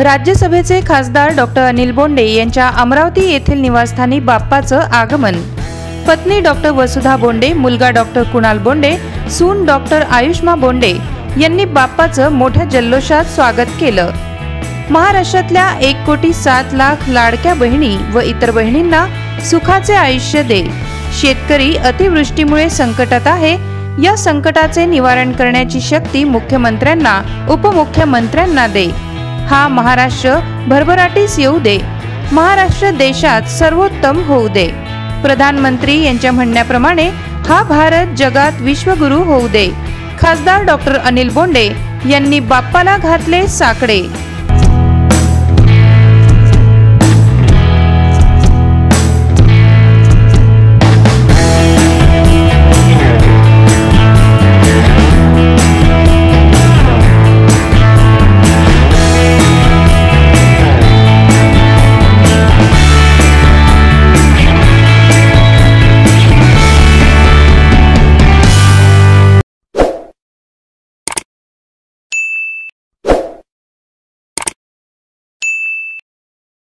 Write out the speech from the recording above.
राज्यसभेचे खासदार डॉक्टर अनिल बोंडे यांच्या अमरावती येथील निवासस्थानी बाप्पाचं आगमन। पत्नी डॉक्टर वसुधा बोंडे, मुलगा डॉक्टर कुणाल बोंडे, सून डॉक्टर आयुष्मा बोंडे यांनी बाप्पाचं मोठ्या जल्लोषात स्वागत केलं। महाराष्ट्रातल्या 1,07,00,000 लाडक्या बहिणी व इतर बहिणींना सुखाचे आयुष्य दे। शेतकरी अतिवृष्टीमुळे संकटात आहे, या संकटाचे निवारण करण्याची शक्ती मुख्यमंत्र्यांना, उपमुख्यमंत्र्यांना दे। हा महाराष्ट्र भरभराटीस येऊ दे, महाराष्ट्र देशात सर्वोत्तम होऊ दे। प्रधानमंत्री यांच्या म्हणण्याप्रमाणे हा भारत जगात विश्वगुरु होऊ दे। खासदार डॉक्टर अनिल बोंडे यांनी बाप्पाला घातले साकडे।